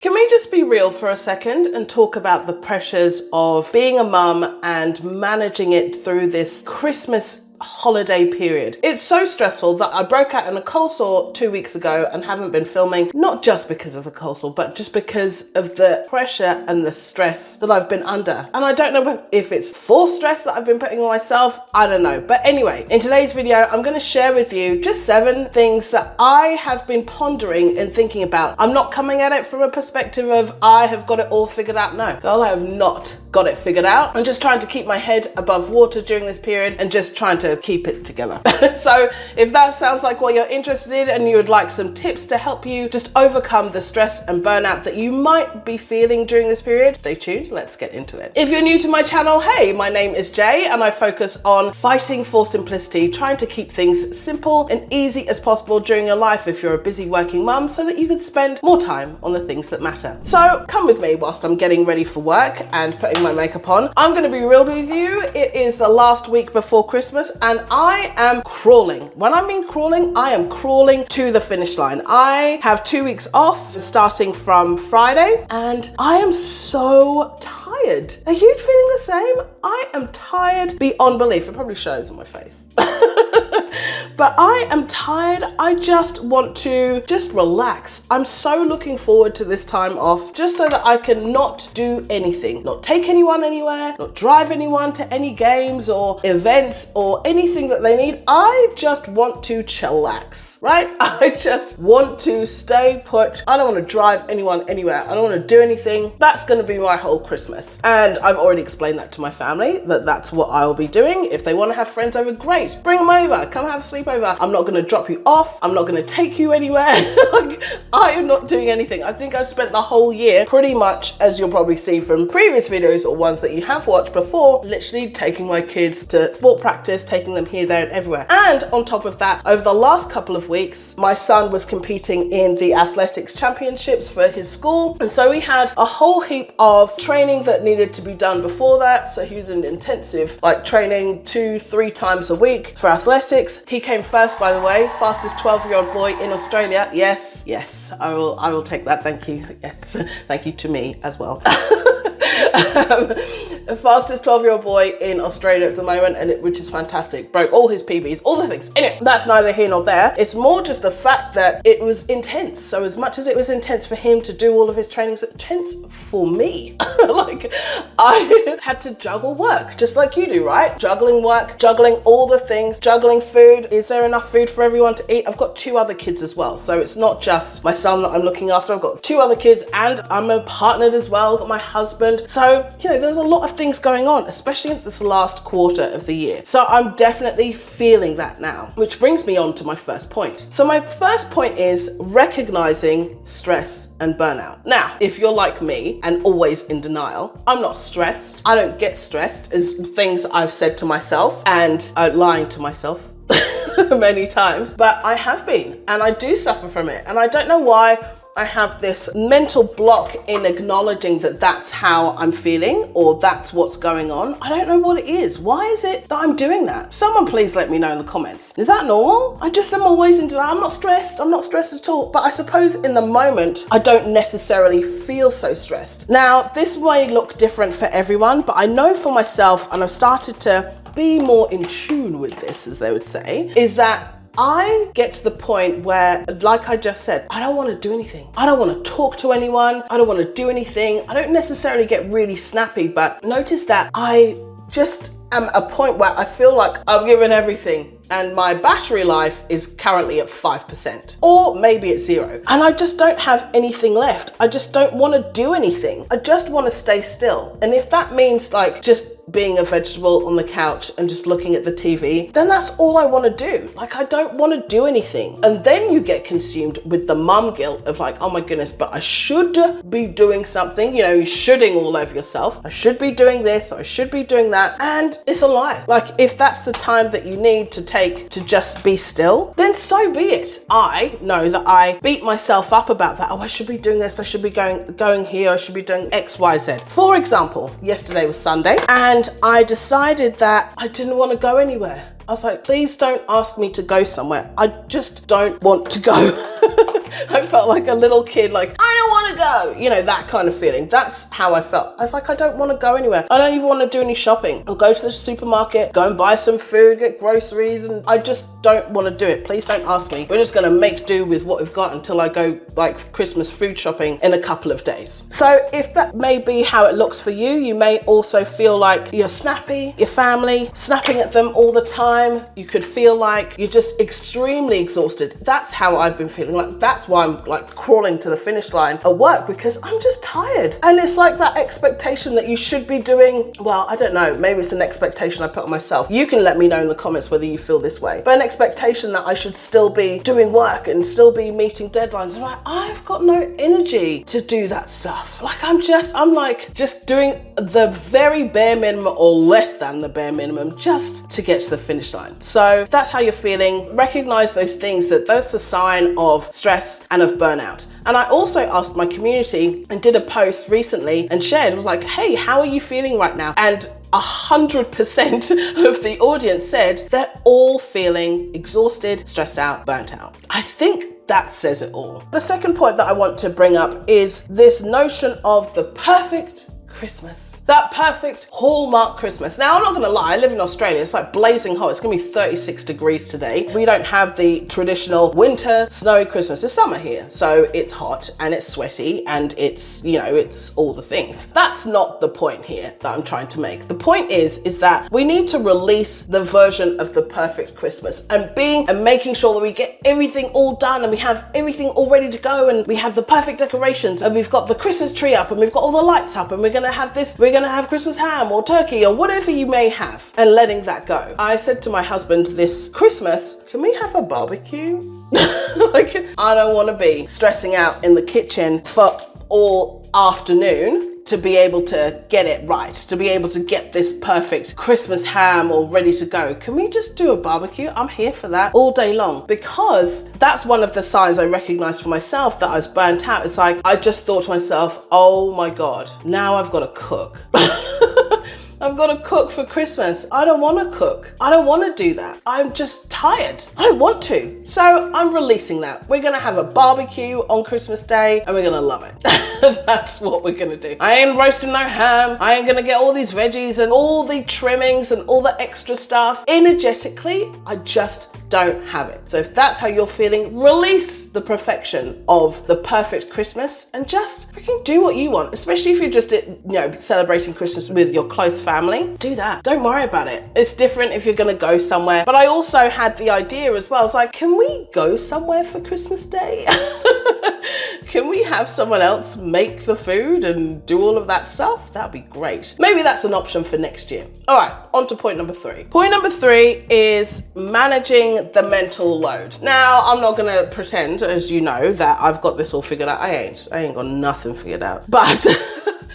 Can we just be real for a second and talk about the pressures of being a mum and managing it through this Christmas holiday period? It's so stressful that I broke out in a cold sore 2 weeks ago and haven't been filming, not just because of the cold sore, but just because of the pressure and the stress that I've been under. And I don't know if it's forced stress that I've been putting on myself, I don't know. But anyway, in today's video, I'm going to share with you just 7 things that I have been pondering and thinking about. I'm not coming at it from a perspective of I have got it all figured out. No, girl, I have not got it figured out. I'm just trying to keep my head above water during this period and just trying to keep it together. So if that sounds like what you're interested in and you would like some tips to help you just overcome the stress and burnout that you might be feeling during this period, stay tuned, let's get into it. If you're new to my channel, hey, my name is Jay and I focus on fighting for simplicity, trying to keep things simple and easy as possible during your life if you're a busy working mum, so that you can spend more time on the things that matter. So come with me whilst I'm getting ready for work and putting my makeup on. I'm going to be real with you. It is the last week before Christmas and I am crawling. When I mean crawling, I am crawling to the finish line. I have 2 weeks off starting from Friday and I am so tired. Are you feeling the same? I am tired beyond belief. It probably shows on my face. But I am tired. I just want to relax. I'm so looking forward to this time off just so that I can not do anything, not take anyone anywhere, not drive anyone to any games or events or anything that they need. I just want to chillax, right? I just want to stay put. I don't want to drive anyone anywhere. I don't want to do anything. That's going to be my whole Christmas. And I've already explained that to my family, that that's what I'll be doing. If they want to have friends over, great. Bring them over. Come have a sleepover. I'm not going to drop you off. I'm not going to take you anywhere. Like, I am not doing anything. I think I've spent the whole year pretty much, as you'll probably see from previous videos or ones that you have watched before, literally taking my kids to sport practice, taking them here, there and everywhere. And on top of that, over the last couple of weeks, my son was competing in the athletics championships for his school. And so we had a whole heap of training that needed to be done before that. So he was in intensive training 2-3 times a week for athletics. He came first, by the way, fastest 12-year-old boy in Australia. Yes, I will take that. Thank you. Yes, thank you to me as well. Fastest 12-year-old boy in Australia at the moment, and which is fantastic. Broke all his PBs, all the things. Anyway, that's neither here nor there. It's more just the fact that it was intense. So as much as it was intense for him to do all of his trainings, it's intense for me. I had to juggle work, just like you do, right? Juggling work, juggling all the things, juggling food. Is there enough food for everyone to eat? I've got 2 other kids as well. So it's not just my son that I'm looking after. I've got 2 other kids and I'm a partnered as well. I've got my husband. So, there's a lot of things going on, especially in this last quarter of the year. So I'm definitely feeling that now, which brings me on to my first point. So my first point is recognizing stress and burnout. Now, if you're like me and always in denial, I'm not stressed. I don't get stressed, is things I've said to myself and lying to myself many times, but I have been and I do suffer from it. And I don't know why I have this mental block in acknowledging that that's how I'm feeling or that's what's going on. I don't know what it is. Why is it that I'm doing that? Someone please let me know in the comments. Is that normal? I just am always in denial. I'm not stressed. I'm not stressed at all. But I suppose in the moment, I don't necessarily feel so stressed. Now, this may look different for everyone, but I know for myself, and I've started to be more in tune with this, as they would say, is that I get to the point where, like I just said, I don't want to do anything. I don't want to talk to anyone. I don't want to do anything. I don't necessarily get really snappy, but notice that I just am at a point where I feel like I've given everything and my battery life is currently at 5%, or maybe it's 0. And I just don't have anything left. I just don't want to do anything. I just want to stay still. And if that means just being a vegetable on the couch and just looking at the TV, then that's all I want to do. I don't want to do anything. And then you get consumed with the mum guilt of oh my goodness, but I should be doing something. You're shoulding all over yourself. I should be doing this, or I should be doing that. And it's a lie. If that's the time that you need to take to just be still, then so be it. I know that I beat myself up about that. Oh, I should be doing this. I should be going here. I should be doing X, Y, Z. For example, yesterday was Sunday and I decided that I didn't want to go anywhere. I was like, please don't ask me to go somewhere. I just don't want to go. I felt like a little kid, I don't want want to go, you know, that kind of feeling. That's how I felt. I was like, I don't want to go anywhere. I don't even want to do any shopping. I'll go to the supermarket, go and buy some food, get groceries, and I just don't want to do it. Please don't ask me. We're just going to make do with what we've got until I go like Christmas food shopping in a couple of days. So if that may be how it looks for you, you may also feel like you're snappy, your family, snapping at them all the time. You could feel like you're just extremely exhausted. That's how I've been feeling. Like, that's why I'm like crawling to the finish line at work, because I'm just tired. And it's like that expectation that you should be doing, well, I don't know, maybe it's an expectation I put on myself. You can let me know in the comments whether you feel this way, but an expectation that I should still be doing work and still be meeting deadlines. I'm like, I've got no energy to do that stuff. Like, I'm just doing the very bare minimum or less than the bare minimum just to get to the finish line. So if that's how you're feeling, recognize those things, that's a sign of stress and of burnout. And I also asked my community and did a post recently and shared, I was like, hey, how are you feeling right now? And 100% of the audience said they're all feeling exhausted, stressed out, burnt out. I think that says it all. The second point that I want to bring up is this notion of the perfect Christmas. That perfect hallmark Christmas. Now, I'm not gonna lie, I live in Australia. It's like blazing hot. It's gonna be 36 degrees today. We don't have the traditional winter, snowy Christmas. It's summer here, so it's hot and it's sweaty and it's, you know, it's all the things. That's not the point here that I'm trying to make. The point is that we need to release the version of the perfect Christmas and making sure that we get everything all done and we have everything all ready to go and we have the perfect decorations and we've got the Christmas tree up and we've got all the lights up and we're gonna have Christmas ham or turkey or whatever you may have, and letting that go. I said to my husband this Christmas, can we have a barbecue? Like, I don't want to be stressing out in the kitchen for all afternoon to be able to get it right, to be able to get this perfect Christmas ham all ready to go. Can we just do a barbecue? I'm here for that all day long, because that's one of the signs I recognized for myself that I was burnt out. It's like, I just thought to myself, oh my God, now I've got to cook. I've got to cook for Christmas. I don't want to cook. I don't want to do that. I'm just tired. I don't want to. So I'm releasing that. We're going to have a barbecue on Christmas Day and we're going to love it. That's what we're going to do. I ain't roasting no ham. I ain't going to get all these veggies and all the trimmings and all the extra stuff. Energetically, I just don't have it. So if that's how you're feeling, release the perfection of the perfect Christmas and just freaking do what you want, especially if you're just, celebrating Christmas with your close family. Do that. Don't worry about it. It's different if you're going to go somewhere. But I also had the idea as well. It's like, can we go somewhere for Christmas Day? Can we have someone else make the food and do all of that stuff? That'd be great. Maybe that's an option for next year. All right, on to point number 3. Point number 3 is managing the mental load. Now, I'm not gonna pretend, as you know, that I've got this all figured out. I ain't got nothing figured out. But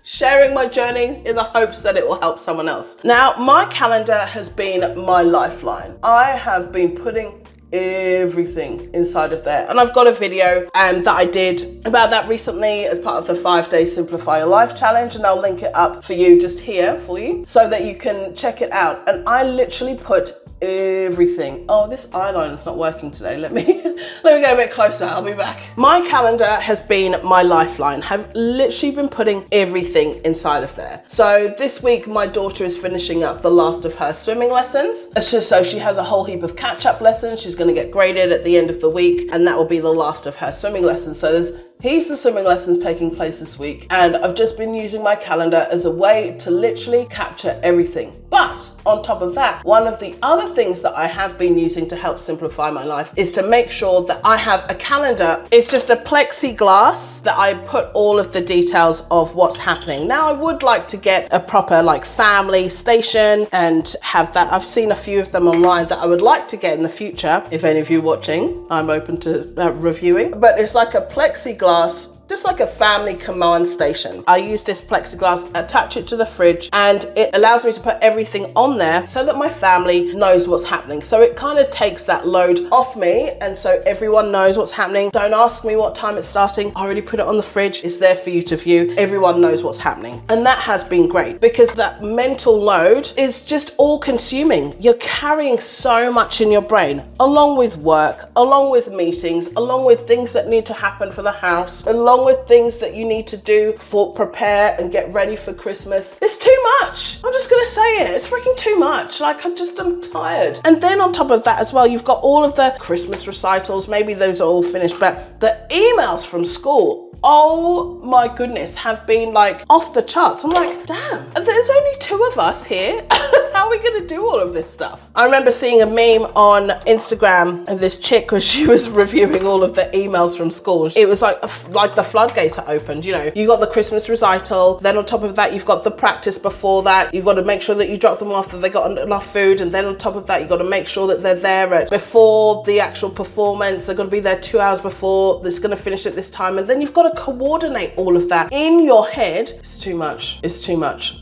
sharing my journey in the hopes that it will help someone else. Now, my calendar has been my lifeline. I have been putting everything inside of there, and I've got a video that I did about that recently as part of the 5-day Simplify Your Life challenge, and I'll link it up for you just here for you so that you can check it out. And I literally put everything. Oh, this eyeliner's not working today. Let me go a bit closer. I'll be back. My calendar has been my lifeline. Have literally been putting everything inside of there. So this week, my daughter is finishing up the last of her swimming lessons. So she has a whole heap of catch-up lessons. She's going to get graded at the end of the week, and that will be the last of her swimming lessons. So there's heaps of swimming lessons taking place this week, and I've just been using my calendar as a way to literally capture everything. But on top of that, one of the other things that I have been using to help simplify my life is to make sure that I have a calendar. It's just a plexiglass that I put all of the details of what's happening. Now, I would like to get a proper family station and have that. I've seen a few of them online that I would like to get in the future. If any of you watching, I'm open to reviewing, but it's like a plexiglass, just like a family command station. I use this plexiglass, attach it to the fridge, and it allows me to put everything on there so that my family knows what's happening. So it kind of takes that load off me, and so everyone knows what's happening. Don't ask me what time it's starting. I already put it on the fridge. It's there for you to view. Everyone knows what's happening. And that has been great because that mental load is just all consuming. You're carrying so much in your brain, along with work, along with meetings, along with things that need to happen for the house, along along with things that you need to do for prepare and get ready for Christmas. It's too much. I'm just gonna say it. It's freaking too much. Like, I'm tired. And then on top of that as well, you've got all of the Christmas recitals. Maybe those are all finished, but the emails from school, oh my goodness, have been like off the charts. I'm like, damn, there's only 2 of us here. How are we gonna do all of this stuff? I remember seeing a meme on Instagram of this chick where she was reviewing all of the emails from school. It was like the floodgates are opened, you know. You got the Christmas recital, then on top of that, you've got the practice before that. You've got to make sure that you drop them off, that they got enough food, and then on top of that, you've got to make sure that they're there before the actual performance. They're gonna be there 2 hours before, it's gonna finish at this time, and then you've got to coordinate all of that in your head. It's too much. It's too much.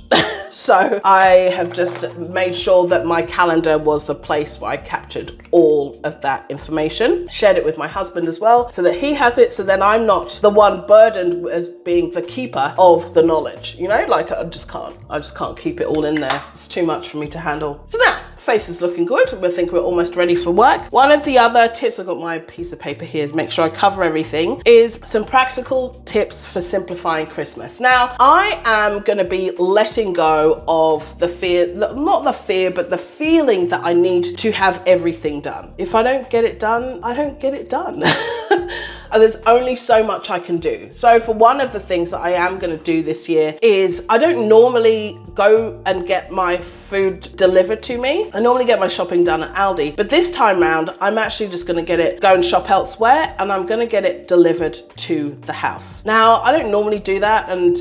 So I have just made sure that my calendar was the place where I captured all of that information, shared it with my husband as well, so that he has it, so then I'm not the one burdened as being the keeper of the knowledge, you know, like I just can't keep it all in there. It's too much for me to handle. So now, face is looking good. I think we're almost ready for work. One of the other tips, I've got my piece of paper here to make sure I cover everything, is some practical tips for simplifying Christmas. Now, I am going to be letting go of the fear, not the fear, but the feeling that I need to have everything done. If I don't get it done, I don't get it done. And there's only so much I can do. So for one of the things that I am going to do this year is I don't normally go and get my food delivered to me. I normally get my shopping done at Aldi, but this time round, I'm actually just going to go and shop elsewhere, and I'm going to get it delivered to the house. Now, I don't normally do that, and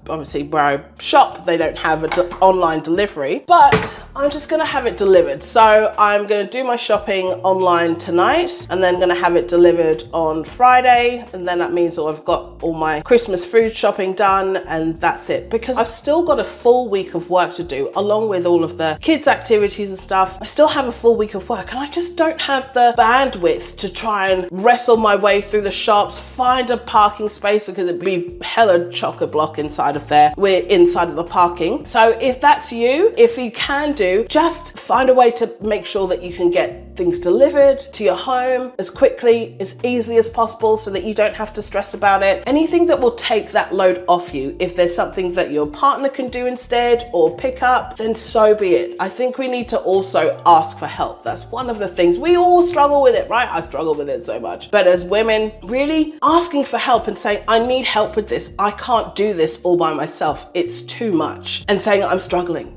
obviously where I shop, they don't have an online delivery, but I'm just going to have it delivered. So I'm going to do my shopping online tonight, and then going to have it delivered on Friday, and then that means I've got all my Christmas food shopping done, and that's it, because I've still got a full week of work to do, along with all of the kids' activities and stuff. I still have a full week of work, and I just don't have the bandwidth to try and wrestle my way through the shops, find a parking space, because it'd be hella chock-a-block inside of there. We're inside of the parking. So if that's you, if you can do, just find a way to make sure that you can get things delivered to your home as quickly, as easily as possible, so that you don't have to stress about it. Anything that will take that load off you. If there's something that your partner can do instead or pick up, then so be it. I think we need to also ask for help. That's one of the things. We all struggle with it, right? I struggle with it so much. But as women, really asking for help and saying, I need help with this. I can't do this all by myself. It's too much. And saying, I'm struggling.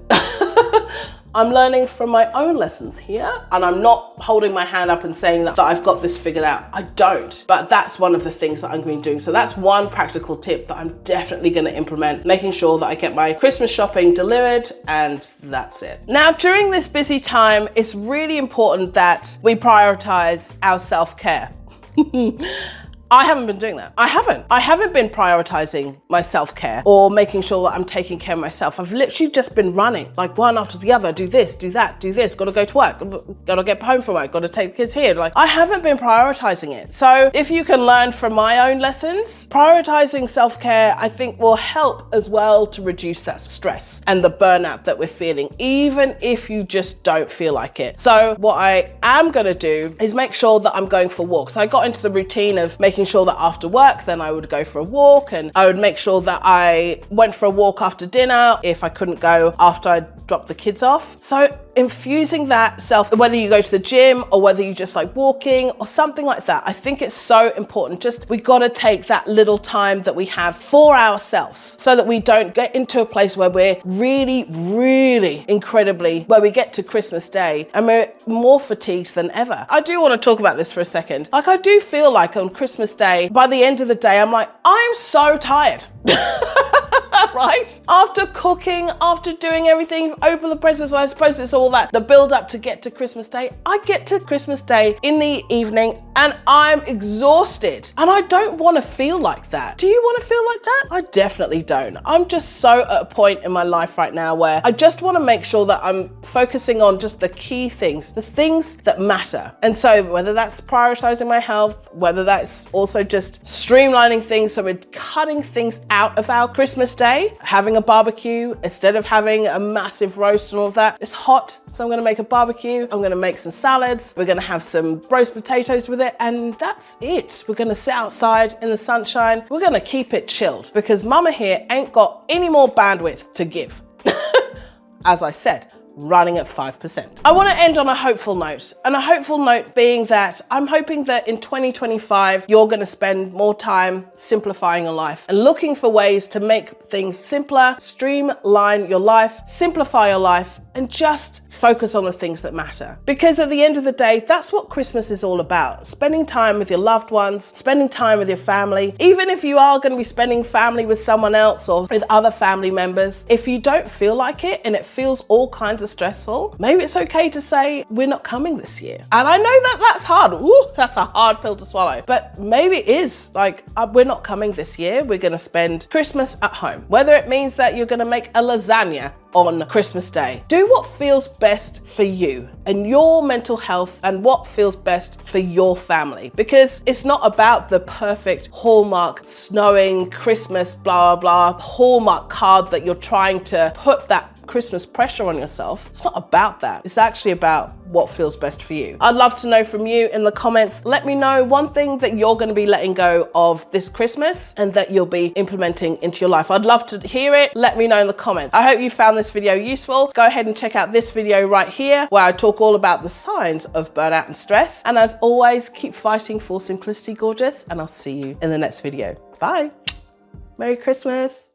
I'm learning from my own lessons here, and I'm not holding my hand up and saying that I've got this figured out. I don't, but that's one of the things that I'm going to be doing. So that's one practical tip that I'm definitely going to implement, making sure that I get my Christmas shopping delivered, and that's it. Now, during this busy time, it's really important that we prioritize our self-care. I haven't been doing that. I haven't been prioritizing my self-care or making sure that I'm taking care of myself. I've literally just been running like one after the other. Do this, do that, do this. Got to go to work. Got to get home from work. Got to take the kids here. Like, I haven't been prioritizing it. So if you can learn from my own lessons, prioritizing self-care, I think will help as well to reduce that stress and the burnout that we're feeling, even if you just don't feel like it. So what I am going to do is make sure that I'm going for walks. I got into the routine of making sure that after work, then I would go for a walk, and I would make sure that I went for a walk after dinner if I couldn't go after I dropped the kids off. So infusing that whether you go to the gym or whether you just like walking or something like that, I think it's so important. We got to take that little time that we have for ourselves so that we don't get into a place where we're really, really incredibly, where we get to Christmas Day and we're more fatigued than ever. I do want to talk about this for a second. Like, I do feel like on Christmas Day, by the end of the day, I'm like, I'm so tired. Right? After cooking, after doing everything, open the presents, I suppose it's all that, the build up to get to Christmas Day. I get to Christmas Day in the evening and I'm exhausted, and I don't want to feel like that. Do you want to feel like that? I definitely don't. I'm just so at a point in my life right now where I just want to make sure that I'm focusing on just the key things, the things that matter. And so whether that's prioritizing my health, whether that's also just streamlining things, so we're cutting things out of our Christmas Day, today, having a barbecue instead of having a massive roast and all of that. It's hot, so I'm gonna make a barbecue. I'm gonna make some salads. We're gonna have some roast potatoes with it, and that's it. We're gonna sit outside in the sunshine. We're gonna keep it chilled because mama here ain't got any more bandwidth to give. As I said, running at 5%. I want to end on a hopeful note, and a hopeful note being that I'm hoping that in 2025, you're going to spend more time simplifying your life and looking for ways to make things simpler, streamline your life, simplify your life, and just focus on the things that matter. Because at the end of the day, that's what Christmas is all about. Spending time with your loved ones, spending time with your family. Even if you are going to be spending family with someone else or with other family members, if you don't feel like it and it feels all kinds of stressful, maybe it's okay to say, we're not coming this year. And I know that that's hard. Ooh, that's a hard pill to swallow. But maybe it is like, we're not coming this year. We're going to spend Christmas at home. Whether it means that you're going to make a lasagna on Christmas Day. Do what feels best for you and your mental health and what feels best for your family. Because it's not about the perfect Hallmark, snowing, Christmas, blah, blah, blah, Hallmark card that you're trying to put that Christmas pressure on yourself. It's not about that. It's actually about what feels best for you. I'd love to know from you in the comments. Let me know one thing that you're going to be letting go of this Christmas and that you'll be implementing into your life. I'd love to hear it. Let me know in the comments. I hope you found this video useful. Go ahead and check out this video right here where I talk all about the signs of burnout and stress. And as always, keep fighting for simplicity, gorgeous, and I'll see you in the next video. Bye. Merry Christmas.